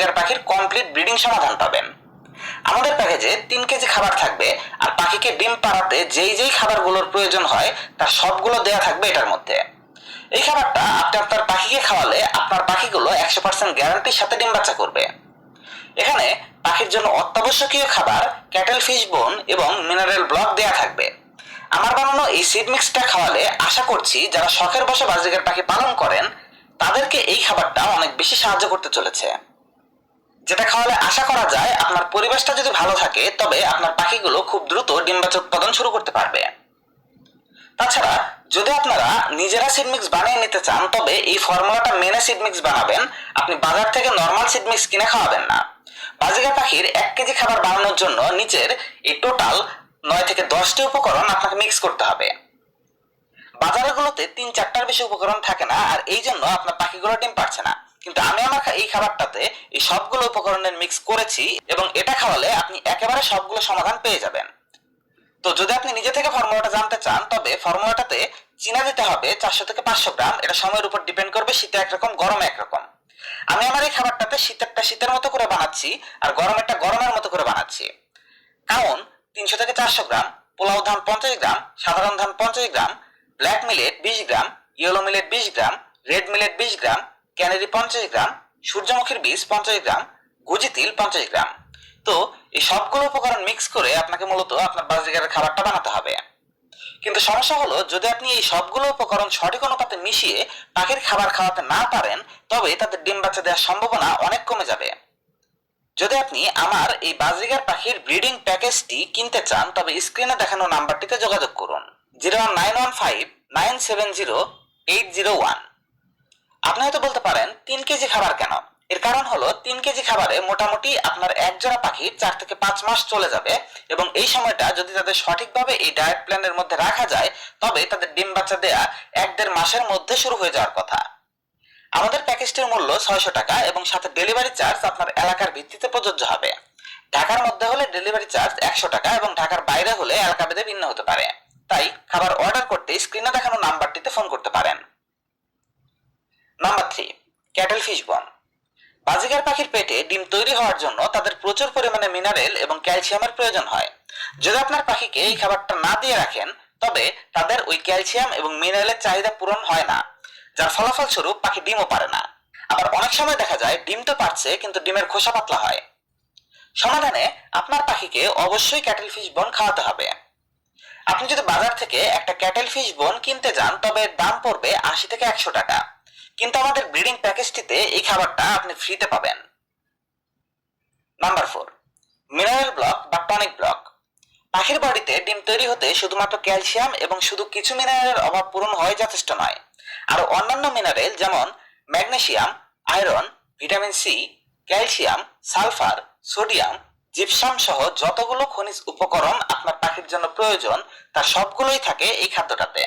বাজিগার পাখির complete breeding সমাধান পাবেন। আমাদের প্যাকেজে 3 কেজি খাবার থাকবে, আর পাখিকে ডিম পাড়াতে যেই যেই খাবারগুলোর প্রয়োজন হয় তার সবগুলো দেয়া থাকবে এটার মধ্যে। এই খাবারটা আপনি আপনার পাখিকে খাওয়ালে আপনার পাখিগুলো 100% গ্যারান্টির সাথে ডিম বাচ্চা করবে। এখানে পাখির জন্য অত্যাবশ্যকীয় খাবার ক্যাটেল ফিশ বোন এবং মিনারেল ব্লক দেয়া থাকবে। আমার বানানো এই সিড মিক্সটা খাওয়ালে আশা করছি যারা শখের বশে বাজিগার পাখি পালন করেন তাদেরকে এই খাবারটা অনেক বেশি সাহায্য করতে চলেছে, যেটা খাওয়ালে আশা করা যায় আপনার পরিবেশটা যদি ভালো থাকে তবে আপনার পাখিগুলো খুব দ্রুত ডিম বাচ্চা উৎপাদন শুরু করতে পারবে। তাছাড়া যদি আপনারা নিজেরা সিড মিক্স বানিয়ে নিতে চান তবে এই ফর্মুলাটা মেনে সিড মিক্স বানাবেন, আপনি বাজার থেকে নরমাল সিড মিক্স কিনে খাওয়াবেন না। বাজিগার পাখির 1 কেজি খাবার বানানোর জন্য নিচের এই টোটাল 9 থেকে 10টি উপকরণ আপনাকে মিক্স করতে হবে। বাজারগুলোতে 3-4টার বেশি উপকরণ থাকে না, আর এই জন্য আপনার পাখিগুলো ডিম পারছে না। কিন্তু আমি আমার এই খাবারটাতে এই সবগুলো উপকরণের মিক্স করেছি এবং এটা খাওয়ালে আপনি একেবারে সবগুলো সমাধান পেয়ে যাবেন। তো যদি আপনি নিজে থেকে ফর্মুলাটা জানতে চান তবে ফর্মুলাটাতে চিনা দিতে হবে 400 থেকে 500 গ্রাম। এটা সময়ের উপর ডিপেন্ড করবে, শীতে একরকম গরমে একরকম। আমি আমার এই খাবারটাতে শীতেরটা শীতের মতো করে বানাচ্ছি আর গরমেরটা গরমের মতো করে বানাচ্ছি। কারণ 300 থেকে 400 গ্রাম, পোলাও ধান 50 গ্রাম, সাধারণ ধান 50 গ্রাম, ব্ল্যাক মিলেট 20 গ্রাম, ইয়েলো মিলেট 20 গ্রাম, রেড মিলেট 20 গ্রাম, ক্যানারি 50 গ্রাম, সূর্যমুখীর বীজ 50 গ্রাম, গুজি তিল 50 গ্রাম। তো এই সবগুলো উপকরণ মিক্স করে আপনাকে মূলত আপনার বাজিগারের খাবারটা বানাতে হবে। কিন্তু সমস্যা হলো যদি আপনি এই সবগুলো উপকরণ সঠিক অনুপাতে মিশিয়ে পাখির খাবার খাওয়াতে না পারেন তবে তাদের ডিম বাচ্চা দেওয়ার সম্ভাবনা অনেক কমে যাবে। যদি আপনি আমার এই বাজিগার পাখির ব্রিডিং প্যাকেজটি কিনতে চান তবে স্ক্রিনে দেখানো নাম্বারটিতে যোগাযোগ করুন 01915970801। আপনি হয়তো বলতে পারেন 3 কেজি খাবার কেন? এর কারণ হলো 3 কেজি খাবারে মোটামুটি আপনার এক জোড়া পাখি 4 থেকে 5 মাস চলে যাবে, এবং এই সময়টা যদি তাদের সঠিকভাবে এই ডায়েট প্ল্যানের মধ্যে রাখা যায় তবে তাদের ডিম বাচ্চা দেয়া 1-1.5 মাসের মধ্যে শুরু হয়ে যাওয়ার কথা। আমাদের প্যাকেজটির মূল্য 600 টাকা এবং সাথে ডেলিভারি চার্জ আপনার এলাকার ভিত্তিতে প্রযোজ্য হবে। ঢাকার মধ্যে হলে ডেলিভারি চার্জ 100 টাকা এবং ঢাকার বাইরে হলে এলাকা ভেদে ভিন্ন হতে পারে। তাই খাবার অর্ডার করতে স্ক্রিনে দেখানো নাম্বারটিতে ফোন করতে পারেন। নাম্বার 3, ক্যাটেল ফিশ বন। বাজিগার পাখির পেটে ডিম তৈরি হওয়ার জন্য তাদের প্রচুর পরিমাণে মিনারেল এবং ক্যালসিয়ামের প্রয়োজন হয়। যদি আপনার পাখিকে এই খাবারটা না দিয়ে রাখেন তবে তাদের ওই ক্যালসিয়াম এবং মিনারেলের চাহিদা পূরণ হয় না, যার ফলাফল স্বরূপ পাখি ডিমও পারে না। আবার অনেক সময় দেখা যায় ডিম তো পারছে কিন্তু ডিমের খোসা পাতলা হয়। সমাধানে আপনার পাখিকে অবশ্যই ক্যাটেল ফিশ বোন খাওয়াতে হবে। আপনি যদি বাজার থেকে একটা ক্যাটেল ফিশ বোন কিনতে যান তবে দাম পড়বে 80 থেকে 100 টাকা, কিন্তু আমাদের ব্রিডিং প্যাকেজটিতে এই খাবারটা আপনি ফ্রিতে পাবেন। নাম্বার 4, মিনারেল ব্লক বা টনিক ব্লক। পাখির বডিতে ডিম তৈরি হতে শুধুমাত্র ক্যালসিয়াম এবং শুধু কিছু মিনারেলের অভাব পূরণ হয় যথেষ্ট নয়, আরো অন্যান্য মিনারেল যেমন magnesium, iron, vitamin C, calcium, sulphur, sodium, gypsum সহ যতগুলো খনিজ উপকরণ আপনার পাখির জন্য প্রয়োজন তার সবগুলোই থাকে এই খাদ্যটাতে।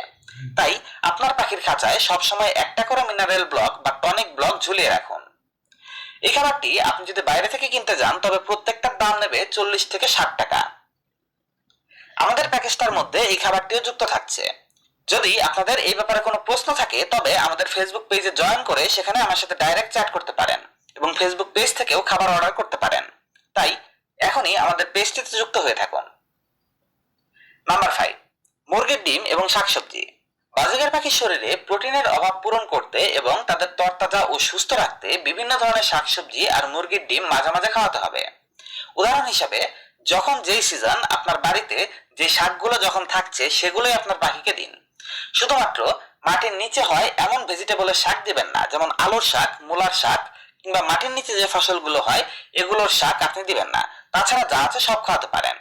তাই আপনার পাখির খাঁচায় সবসময় একটা করে মিনারেল ব্লক বা টনিক ব্লক ঝুলিয়ে রাখুন। এই খাবারটি আপনি যদি বাইরে থেকে কিনতে যান তবে প্রত্যেকটার দাম নেবে 40 থেকে 60 টাকা। আমাদের প্যাকেজটার মধ্যে এই খাবারটিও যুক্ত থাকছে। যদি আপনাদের এই ব্যাপারে কোনো প্রশ্ন থাকে তবে আমাদের ফেসবুক পেজে জয়েন করে সেখানে আমার সাথে ডাইরেক্ট চ্যাট করতে পারেন এবং ফেসবুক পেজ থেকেও খাবার অর্ডার করতে পারেন। তাই এখনই আমাদের পেজটিতে যুক্ত হয়ে থাকুন। নাম্বার 5, মুরগির ডিম এবং শাকসবজি। বাজিগার পাখির শরীরে প্রোটিনের অভাব পূরণ করতে এবং তাদের তরতাজা ও সুস্থ রাখতে বিভিন্ন ধরনের শাকসবজি আর মুরগির ডিম মাঝে মাঝে খাওয়াতে হবে। উদাহরণ হিসাবে যখন যেই সিজন আপনার বাড়িতে যে শাকগুলো যখন থাকছে সেগুলোই আপনার পাখিকে দিন। শুধুমাত্র মাটির নিচে হয় এমন ভেজিটেবলের শাক দিবেন না, যেমন আলুর শাক, মূলার শাক কিংবা মাটির নিচে যে ফসলগুলো হয় এগুলোর শাক আপনি দিবেন না। তাছাড়া যা আছে সব খাওয়াতে পারেন।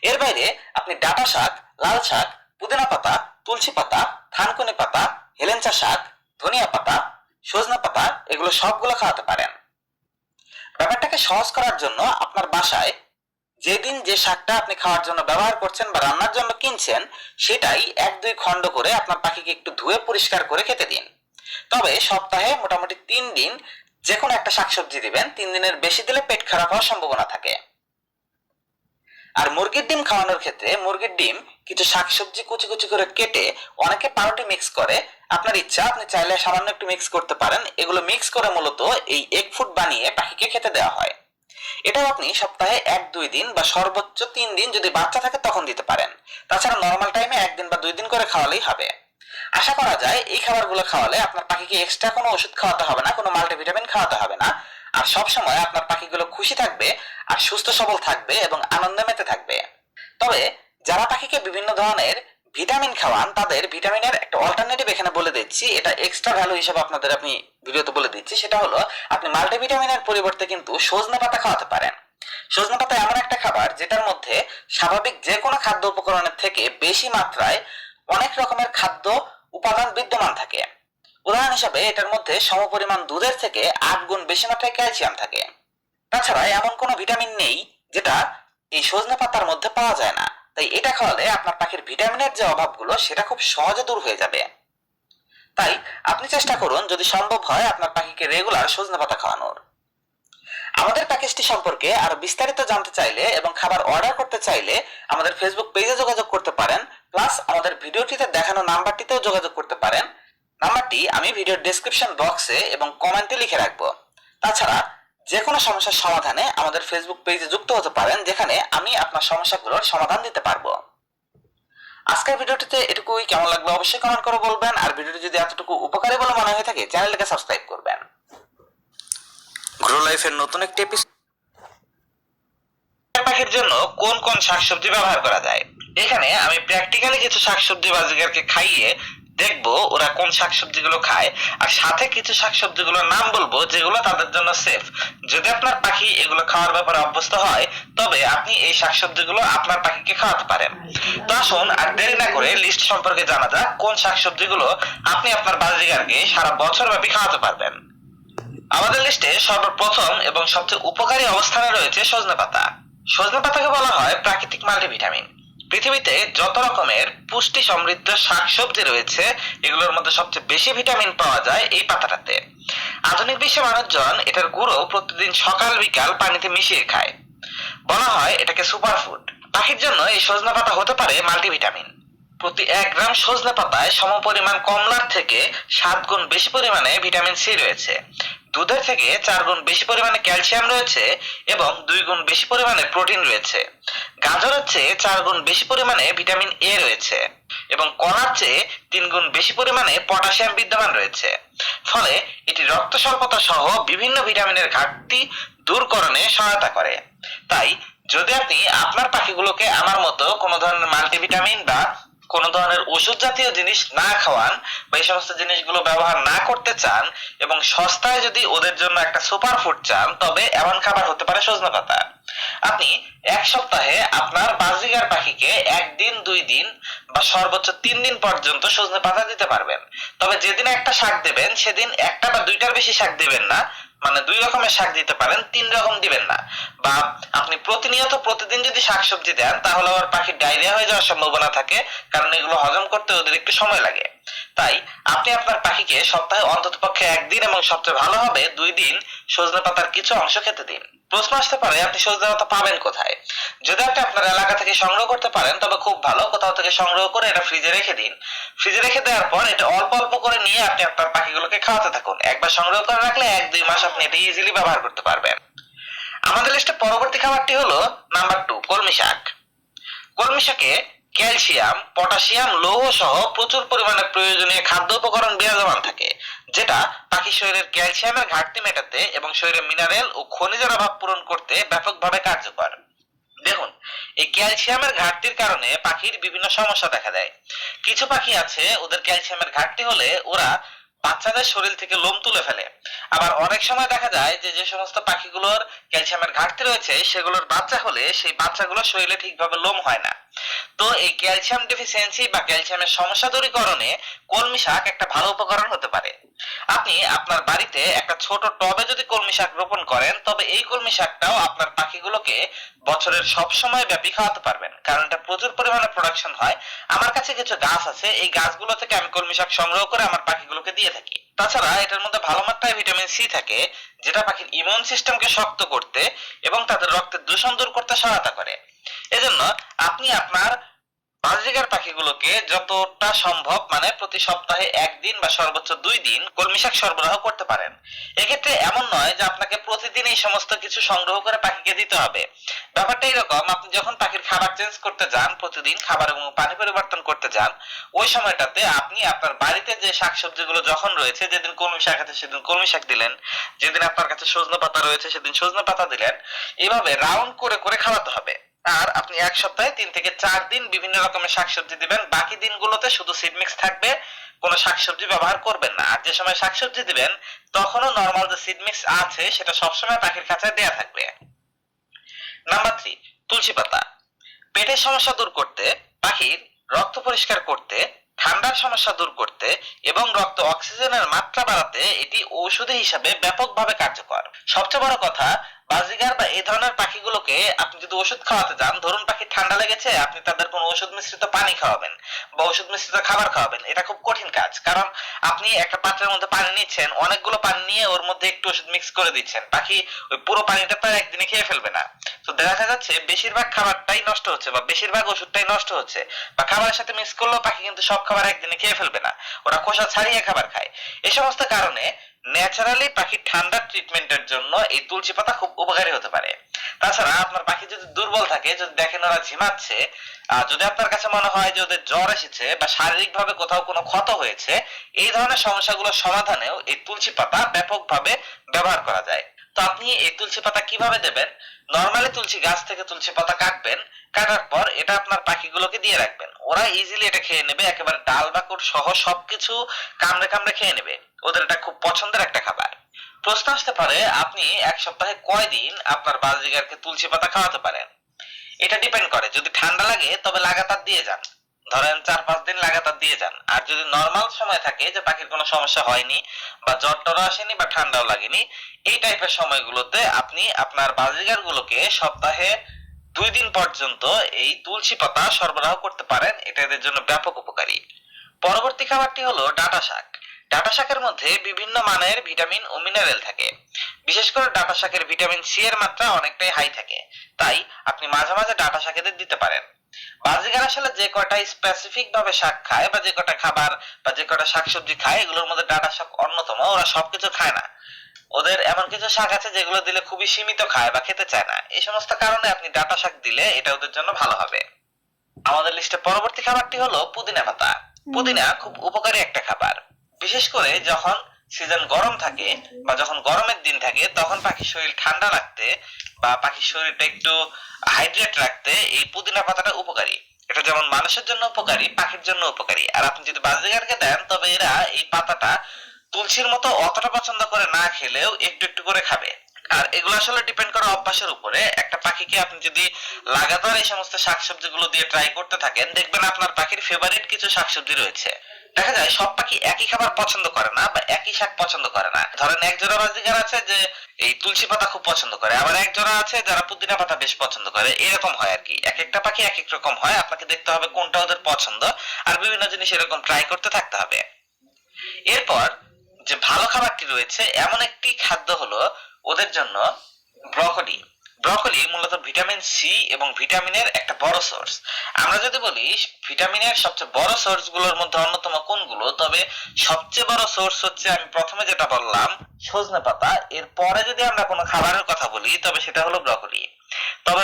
এর বাইরে আপনি ডাঁটা শাক, লাল শাক, পুদিনা পাতা, তুলসী পাতা, থানকুনি পাতা, হেলেঞ্চা শাক, ধনিয়া পাতা, সজনা পাতা এগুলো সবগুলো খাওয়াতে পারেন। ব্যাপারটাকে সহজ করার জন্য আপনার বাসায় যেদিন যে শাকটা আপনি খাওয়ার জন্য ব্যবহার করছেন বা রান্নার জন্য কিনছেন সেটাই 1-2 খণ্ড করে আপনার পাখিকে একটু ধুয়ে পরিষ্কার করে খেতে দিন। তবে সপ্তাহে মোটামুটি 3 দিন যে কোনো একটা শাকসবজি দিবেন। 3 দিনের বেশি দিলে পেট খারাপ হওয়ার সম্ভাবনা থাকে। আর মুরগির ডিম খাওয়ানোর ক্ষেত্রে মুরগির ডিম কিছু শাকসবজি কুচি কুচি করে কেটে অনেকে পাউরুটি মিক্স করে, আপনার ইচ্ছা, আপনি চাইলে সামান্য একটু মিক্স করতে পারেন। এগুলো মিক্স করে মূলত এই এগ ফুড বানিয়ে পাখিকে খেতে খেতে দেওয়া হয়। এটাও আপনি সপ্তাহে 1-2 দিন বা সর্বোচ্চ 3 দিন যদি বাচ্চা থাকে তখন দিতে পারেন। তাছাড়া নর্মাল টাইমে 1 দিন বা 2 দিন করে খাওয়ালেই হবে। আশা করা যায় এই খাবারগুলো খাওয়ালে আপনার পাখিকে এক্সট্রা কোনো ওষুধ খাওয়াতে হবে না, কোনো মাল্টিভিটামিন খাওয়াতে হবে না, আর সবসময় আপনার পাখিগুলো খুশি থাকবে আর সুস্থ সবল থাকবে এবং আনন্দে মেতে থাকবে। তবে যারা পাখিকে বিভিন্ন ধরনের ভিটামিন খাওয়ান তাদের ভিটামিনের একটা অল্টারনেটিভ এখানে বলে দিচ্ছি, এটা এক্সট্রা ভ্যালু হিসেবে আপনাদের আমি ভিডিওতে বলে দিচ্ছি। সেটা হলো আপনি মাল্টিভিটামিনের পরিবর্তে কিন্তু সজনে পাতা খাওয়াতে পারেন। সজনে পাতা এমন একটা খাবার যেটার মধ্যে স্বাভাবিক যে কোনো খাদ্য উপকরণের থেকে বেশি মাত্রায় অনেক রকমের খাদ্য উপাদান বিদ্যমান থাকে। উদাহরণ হিসাবে এটার মধ্যে সমপরিমাণ দুধের থেকে 8 গুণ বেশি মাত্রায় ক্যালসিয়াম থাকে। তাছাড়া এমন কোনো ভিটামিন নেই যেটা এই সজনে পাতার মধ্যে পাওয়া যায় না। তাই এটা খাওয়ালে আপনার পাখির ভিটামিনের যে অভাবগুলো সেটা খুব সহজে দূর হয়ে যাবে। তাই আপনি চেষ্টা করুন যদি সম্ভব হয় আপনার পাখিকে রেগুলার সজনে পাতা খাওয়ানোর। আমাদের প্যাকেজটি সম্পর্কে আরো বিস্তারিত জানতে চাইলে এবং খাবার অর্ডার করতে চাইলে আমাদের ফেসবুক পেজে যোগাযোগ করতে পারেন, প্লাস আমাদের ভিডিওটিতে দেখানো নাম্বারটিতেও যোগাযোগ করতে পারেন। নাম্বারটি আমি ভিডিওর ডেসক্রিপশন বক্সে এবং কমেন্টে লিখে রাখবো। তাছাড়া যে কোনো সমস্যার সমাধানে আমাদের ফেসবুক পেজে যুক্ত হতে পারেন, যেখানে আমি আপনার সমস্যাগুলোর সমাধান দিতে পারবো। আজকের ভিডিওটিতে এটুকুই। কেমন লাগলো অবশ্যই কমেন্ট করে বলবেন, আর ভিডিওটি যদি এতটুকু উপকারী বলে মনে হয়ে থাকে চ্যানেলটিকে সাবস্ক্রাইব করবেন। গ্রো লাইফের নতুন একটি এপিসোড। পাখির জন্য কোন কোন শাকসবজি ব্যবহার করা যায়, এখানে আমি প্র্যাকটিক্যালি কিছু শাকসবজি বাজিকারকে খাইয়ে দেখবো ওরা কোন শাকসবজিগুলো খায়, আর সাথে কিছু শাকসবজিগুলোর নাম বলবো যেগুলো তাদের জন্য সেফ। যদি আপনার পাখি এগুলো খাওয়ার ব্যাপারে অভ্যস্ত হয় তবে আপনি এই শাকসবজিগুলো আপনার পাখিকে খাওয়াতে পারেন। তো আসুন আর দেরি না করে লিস্ট সম্পর্কে জানা যাক কোন শাকসবজিগুলো আপনি আপনার বাজিকারকে সারা বছর ব্যাপী খাওয়াতে পারবেন। আমাদের লিস্টে সর্বপ্রথম এবং সবচেয়ে উপকারী অবস্থানে রয়েছে সজনে পাতা। সজনে পাতাকে বলা হয় প্রাকৃতিক মাল্টিভিটামিন। পৃথিবীতে যত রকমের পুষ্টি সমৃদ্ধ শাকসবজি রয়েছে এগুলোর মধ্যে সবচেয়ে বেশি ভিটামিন পাওয়া যায় এই পাতাটাতে। আধুনিক বিশ্বে মানুষজন এটার গুঁড়ো প্রতিদিন সকাল বিকাল পানিতে মিশিয়ে খায়। বলা হয় এটাকে সুপারফুড। পাখির জন্য এই সজনে পাতা হতে পারে মাল্টিভিটামিন। প্রতি 1 গ্রাম সজনে পাতায় সমপরিমাণ কমলার থেকে 7 গুণ বেশি পরিমাণে ভিটামিন সি রয়েছে, দুধের থেকে 4 গুণ বেশি পরিমাণে ক্যালসিয়াম রয়েছে এবং 2 গুণ বেশি পরিমাণে প্রোটিন রয়েছে। গাজরের চেয়ে 4 গুণ বেশি পরিমাণে ভিটামিন এ রয়েছে এবং কলার চেয়ে 3 গুণ বেশি পরিমাণে পটাশিয়াম বিদ্যমান রয়েছে। ফলে এটি রক্ত স্বল্পতা সহ বিভিন্ন ভিটামিনের ঘাটতি দূরকরণে সহায়তা করে। তাই যদি আপনি আপনার পাখিগুলোকে আমার মতো কোনো ধরনের মাল্টিভিটামিন বা কোনো ধরনের ওষুধ জাতীয় জিনিস না খাওয়ান বা এই সমস্ত জিনিসগুলো ব্যবহার না করতে চান এবং সস্তায় যদি ওদের জন্য একটা সুপার ফুড চান, তবে এমন খাবার হতে পারে সজনে পাতা। আপনি 1 সপ্তাহে আপনার বাজিগার পাখিকে 1 দিন 2 দিন বা সর্বোচ্চ 3 দিন পর্যন্ত সজনে পাতা দিতে পারবেন। তবে যেদিন একটা শাক দেবেন সেদিন একটা বা দুইটার বেশি শাক দিবেন না, মানে 2 রকমের শাক দিতে পারেন, 3 রকম দিবেন না। বা আপনি প্রতিনিয়ত প্রতিদিন যদি শাকসবজি দেন তাহলে আমার পাখির ডায়রিয়া হয়ে যাওয়ার সম্ভাবনা থাকে, কারণ এগুলো হজম করতে ওদের একটু সময় লাগে। তাই আপনি আপনার পাখিকে সপ্তাহে অন্ততপক্ষে 1 দিন এবং সবচেয়ে ভালো হবে 2 দিন সজনে পাতার কিছু অংশ খেতে দিন। প্রশ্ন আসতে পারে আপনি সজনে পাতা পাবেন কোথায়? যদি আপনি আপনার এলাকা থেকে সংগ্রহ করতে পারেন তবে খুব ভালো, কোথাও থেকে সংগ্রহ করে এটা ফ্রিজে রেখে দিন। ফ্রিজে রেখে দেওয়ার পর এটা অল্প অল্প করে নিয়ে আপনি আপনার পাখিগুলোকে খাওয়াতে থাকুন। একবার সংগ্রহ করে রাখলে 1-2 মাস আপনি এটা ইজিলি ব্যবহার করতে পারবেন। আমাদের লিস্টে পরবর্তী খাবারটি হলো নাম্বার 2, কলমি শাক। কলমি শাকে ক্যালসিয়াম, পটাশিয়াম, লৌহ সহ প্রচুর পরিমাণে প্রয়োজনীয় খাদ্য উপকরণ বিরাজমান থাকে, যেটা পাখির শরীরের ক্যালসিয়ামের ঘাটতি মেটাতে এবং শরীরে মিনারেল ও খনিজের অভাব পূরণ করতে ব্যাপকভাবে কার্যকর। দেখুন, এই ক্যালসিয়ামের ঘাটতির কারণে পাখির বিভিন্ন সমস্যা দেখা দেয়। কিছু পাখি আছে ওদের ক্যালসিয়ামের ঘাটতি হলে ওরা বাচ্চাদের শরীর থেকে লোম তুলে ফেলে। আবার অনেক সময় দেখা যায় যে যে সমস্ত পাখিগুলোর ক্যালসিয়ামের ঘাটতি রয়েছে সেগুলোর বাচ্চা হলে সেই বাচ্চাগুলোর শরীরে ঠিকভাবে লোম হয় না। তো এই ক্যালসিয়াম ডেফিসিয়েন্সি বা ক্যালসিয়ামের সমস্যা দূরীকরণে কলমি শাক একটা ভালো উপকরণ হতে পারে। আপনি আপনার বাড়িতে একটা ছোট টবে যদি কলমি শাক রোপণ করেন তবে এই কলমি শাকটাও আপনার পাখিগুলোকে বছরের সব সময় ব্যাপী খাওয়াতে পারবেন, কারণ এটা প্রচুর পরিমাণে প্রোডাকশন হয়। আমার কাছে কিছু গাছ আছে, এই গাছগুলো থেকে আমি কলমি শাক সংগ্রহ করে আমার পাখিগুলোকে দিয়ে থাকি। তাছাড়া এটার মধ্যে ভালো মাত্রায় ভিটামিন সি থাকে, যেটা পাখির ইমিউন সিস্টেমকে শক্ত করতে এবং তাদের রক্তের দূষণ দূর করতে সহায়তা করে। এজন্য আপনি আপনার বাজরিগার পাখিগুলোকে যতটা সম্ভব মানে প্রতি সপ্তাহে একদিন বা সর্বোচ্চ 2 দিন কলমি শাক সরবরাহ করতে পারেন। এক্ষেত্রে এমন নয় যে আপনাকে প্রতিদিন এই সমস্ত কিছু সংগ্রহ করে পাখিকে দিতে হবে। ব্যাপারটা এরকম, আপনি যখন পাখির খাবার চেঞ্জ করতে যান, প্রতিদিন খাবার এবং পানি পরিবর্তন করতে যান, ওই সময়টাতে আপনি আপনার বাড়িতে যে শাকসবজিগুলো যখন রয়েছে, যেদিন কলমি শাক আছে সেদিন কলমি শাক দিলেন, যেদিন আপনার কাছে সজনে পাতা রয়েছে সেদিন সজনে পাতা দিলেন। এভাবে রাউন্ড করে করে খাওয়াতে হবে। আর আপনি এক সপ্তাহে 3 থেকে 4 দিন বিভিন্ন রকমের শাকসবজি দিবেন, বাকি দিনগুলোতে শুধু সিড মিক্স থাকবে, কোনো শাকসবজি ব্যবহার করবেন না। আর যে সময় শাকসবজি দিবেন তখনও নর্মাল যে সিড মিক্স আছে সেটা সবসময় পাখির খাঁচায় দেয়া থাকবে। নাম্বার 3, তুলসী পাতা। পেটের সমস্যা দূর করতে, পাখির রক্ত পরিষ্কার করতে, ঠান্ডার সমস্যা দূর করতে এবং রক্ত অক্সিজেনের মাত্রা বাড়াতে এটি ঔষধি হিসাবে ব্যাপকভাবে কার্যকর। সবচেয়ে বড় কথা, বাজিগার বা এই ধরনের পাখিগুলোকে আপনি যদি ওষুধ খাওয়াতে যান, ধরুন পাখির ঠান্ডা লেগেছে, আপনি তাদের কোনো ওষুধ মিশ্রিত পানি খাওয়াবেন বা ওষুধ মিশ্রিত খাবার খাওয়াবেন, এটা খুব কঠিন কাজ। কারণ আপনি একটা পাত্রের মধ্যে পানি নিচ্ছেন, অনেকগুলো পানি নিয়ে ওর মধ্যে একটু ওষুধ মিক্স করে দিচ্ছেন, পাখি ওই পুরো পানিটা তো একদিনে খেয়ে ফেলবে না। তো দেখা যাচ্ছে বেশিরভাগ খাবারটাই নষ্ট হচ্ছে বা বেশিরভাগ ওষুধটাই নষ্ট হচ্ছে, বা খাবারের সাথে মিক্স করলেও পাখি কিন্তু সব খাবার একদিনে খেয়ে ফেলবে না, ওরা খোসা ছাড়িয়ে খাবার খায়। এই সমস্ত কারণে ন্যাচারালি পাখির ঠান্ডার ট্রিটমেন্টের জন্য এই তুলসী পাতা খুব উপকারী হতে পারে। তাছাড়া আপনার পাখি যদি দুর্বল থাকে, যদি দেখেন ওরা ঝিমাচ্ছে, যদি আপনার কাছে মনে হয় যে ওদের জ্বর এসেছে বা শারীরিক ভাবে কোথাও কোনো ক্ষত হয়েছে, এই ধরনের সমস্যাগুলো সমাধানেও এই তুলসী পাতা ব্যাপকভাবে ব্যবহার করা যায়। তো আপনি এই তুলসী পাতা কিভাবে দেবেন? নরমালি তুলসী গাছ থেকে তুলসী পাতা কাটবেন, কাটার পর এটা আপনার পাখিগুলোকে দিয়ে রাখবেন, ওরা ইজিলি এটা খেয়ে নেবে, একেবারে ডাল বাকড় সহ সবকিছু কামড়ে কামড়ে খেয়ে নেবে, ওদের এটা খুব পছন্দের একটা খাবার। প্রশ্ন আসতে পারে, আপনি এক সপ্তাহে কয়দিন আপনার বাজরিগারকে তুলসী পাতা খাওয়াতে পারেন? এটা ডিপেন্ড করে, যদি ঠান্ডা লাগে তবে লাগাতার দিয়ে যান, ধরেন 4-5 দিন লাগাতার দিয়ে যান। আর যদি নর্মাল সময় থাকে যে পাখির কোনো সমস্যা হয়নি বা জ্বর টরও আসেনি বা ঠান্ডাও লাগেনি, এই টাইপের সময়গুলোতে আপনি আপনার বাজরিগার গুলোকে সপ্তাহে 2 দিন পর্যন্ত এই তুলসী পাতা সরবরাহ করতে পারেন, এটা এদের জন্য ব্যাপক উপকারী। পরবর্তী খাবারটি হলো ডাঁটা শাক। ডাঁটা শাকের মধ্যে বিভিন্ন মানের ভিটামিন ও মিনারেল থাকে। বিশেষ করে ডাঁটা শাকের ভিটামিন সি এর মাত্রা অনেকটাই হাই থাকে, তাই আপনি মাঝে মাঝে ডাঁটা শাক এদের দিতে পারেন। বাজিগার আসলে যে কয়টা স্পেসিফিক ভাবে শাক খায় বা যে কয়টা খাবার বা যে কয়টা শাকসবজি খায়, এগুলোর মধ্যে ডাঁটা শাক অন্যতম। ওরা সবকিছু খায় না, ওদের এমন কিছু শাক আছে যেগুলো দিলে খুবই সীমিত খায় বা খেতে চায় না। এই সমস্ত কারণে আপনি ডাঁটা শাক দিলে এটা ওদের জন্য ভালো হবে। আমাদের লিস্টে পরবর্তী খাবারটি হলো পুদিনা পাতা। পুদিনা খুব উপকারী একটা খাবার, বিশেষ করে যখন সিজন গরম থাকে বা যখন গরমের দিন থাকে, তখন পাখির শরীর ঠান্ডা রাখতে বা পাখির শরীরটা একটু হাইড্রেট রাখতে এই পুদিনা পাতাটা উপকারী। এটা যেমন মানুষের জন্য উপকারী, পাখির জন্য উপকারী। আর আপনি যদি বাজরিগারকে দেন তবে এরা এই পাতাটা তুলসীর মতো অতটা পছন্দ করে না খেলেও একটু একটু করে খাবে। আর এগুলো আসলে ডিপেন্ড করে অভ্যাসের উপরে। একটা পাখিকে আপনি যদি লাগাতার এই সমস্ত শাকসবজি গুলো দিয়ে ট্রাই করতে থাকেন, দেখবেন আপনার পাখির ফেভারিট কিছু শাকসবজি রয়েছে। দেখা যায় সব পাখি একই খাবার পছন্দ করে না বা একই শাক পছন্দ করে না। ধরেন এক জোড়া বাজিগার আছে যে এই তুলসী পাতা খুব পছন্দ করে, আবার এক জোড়া আছে যারা পুদিনা পাতা বেশ পছন্দ করে। এরকম হয় আর কি, এক একটা পাখি এক এক রকম হয়। আপনাকে দেখতে হবে কোনটা ওদের পছন্দ, আর বিভিন্ন জিনিস এরকম ট্রাই করতে থাকতে হবে। এরপর যে ভালো খাবারটি রয়েছে এমন একটি খাদ্য হলো ওদের জন্য ব্রকলি। ব্রকলি মূলত ভিটামিন সি এবং ভিটামিনের একটা বড় সোর্স। আমরা যদি বলি ভিটামিনের সবচেয়ে বড় সোর্স গুলোর মধ্যে অন্যতম কোনগুলো, তবে সবচেয়ে বড় সোর্স হচ্ছে আমি প্রথমে যেটা বললাম সজনে পাতা। এরপরে যদি আমরা কোনো খাবারের কথা বলি তবে সেটা হলো ব্রকলি। তবে